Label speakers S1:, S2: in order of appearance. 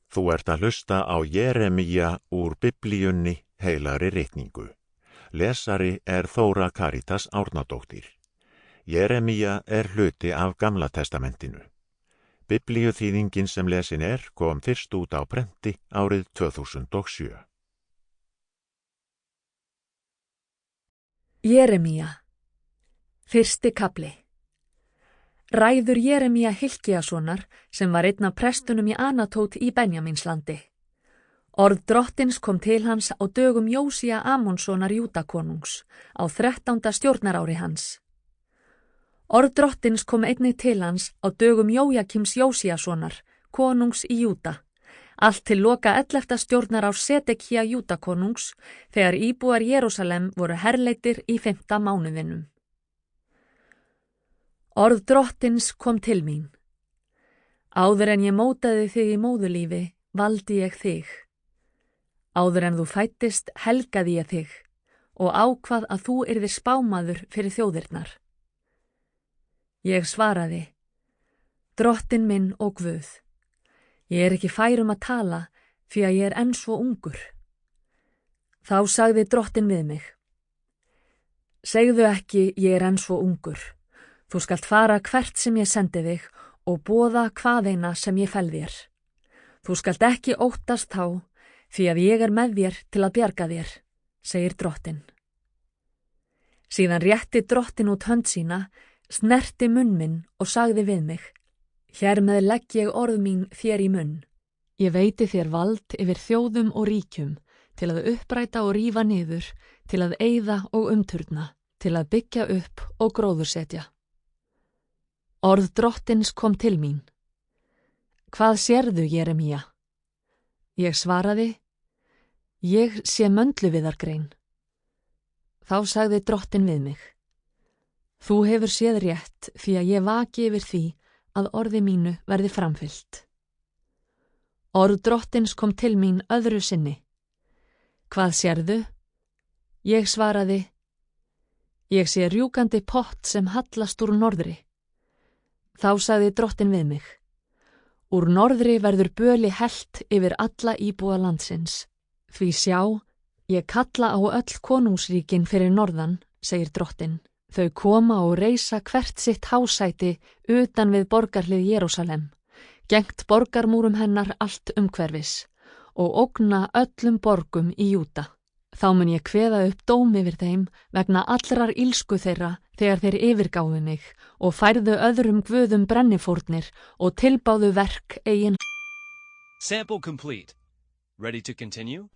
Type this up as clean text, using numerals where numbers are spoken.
S1: Þú ert að hlusta á Jeremía úr Biblíunni heilagri ritningu. Lesari er Þóra Karítas Árnadóttir. Jeremía er hluti af Gamla testamentinu. Biblíuþýðingin sem lesin kom fyrst út á prenti árið 2007.
S2: Jeremía. Fyrsti kafli. Ræður Jeremía Hilkiasonar sem var einn af prestunum í Anatót í Benjamínslandi. Orð Drottins kom til hans á dögum Jósía Amonssonar Júdakonungs á 13. stjórnarári hans. Orð Drottins kom einnig til hans á dögum Jójakims Jósíasonar, konungs í Júda, allt til loka 11. stjórnarárs Sedekía Júdakonungs, þegar íbúar Jerúsalem voru herleitir í 5. mánuðinum. Orð Drottins kom til mín. Áður en ég mótaði þig í móðurlífi, valdi ég þig. Áður en þú fæddist, helgaði ég þig og ákvað að þú yrðir spámaður fyrir þjóðirnar. Ég svaraði, Drottinn minn og Guð, ég er ekki fær að tala því að ég er enn svo ungur. Þá sagði Drottinn við mig, segðu ekki, ég er enn svo ungur. Þú skalt fara hvert sem ég sendi þig og boða hvaðeina sem ég fel þér. Þú skalt ekki óttast þá, því að ég er með þér til að bjarga þér, segir Drottinn. Síðan rétti Drottinn út hönd sína, snerti munn minn og sagði við mig, hér með legg ég orð mín þér í munn. Ég veiti þér vald yfir þjóðum og ríkjum, til að uppræta og rífa niður, til að eyða og umturna, til að byggja upp og gróðursetja. Orð Drottins kom til mín. Hvað sérðu, Jeremía? Ég svaraði, ég sé möndluviðargrein. Þá sagði Drottinn við mig, þú hefur séð rétt því að ég vaki yfir því að orði mínu verði framfylgt. Orð Drottins kom til mín öðru sinni. Hvað sérðu? Ég svaraði, ég sé rjúkandi pott sem hallast úr norðri. Þá sagði Drottinn við mig, úr norðri verður böli hellt yfir alla íbúa landsins. Því sjá, ég kalla á öll konungsríkin fyrir norðan, segir Drottinn. Þau koma og reisa hvert sitt hásæti utan við borgarhlið Jerúsalem, gengt borgarmúrum hennar allt umhverfis og ógna öllum borgum í Júda. Þá mun ég kveða upp dóm yfir þeim vegna allrar ílsku þeirra þegar þeir yfirgáfu mig og færðu öðrum guðum brennifórnir og tilbáðu verk eigin.
S3: Sample complete. Ready to continue?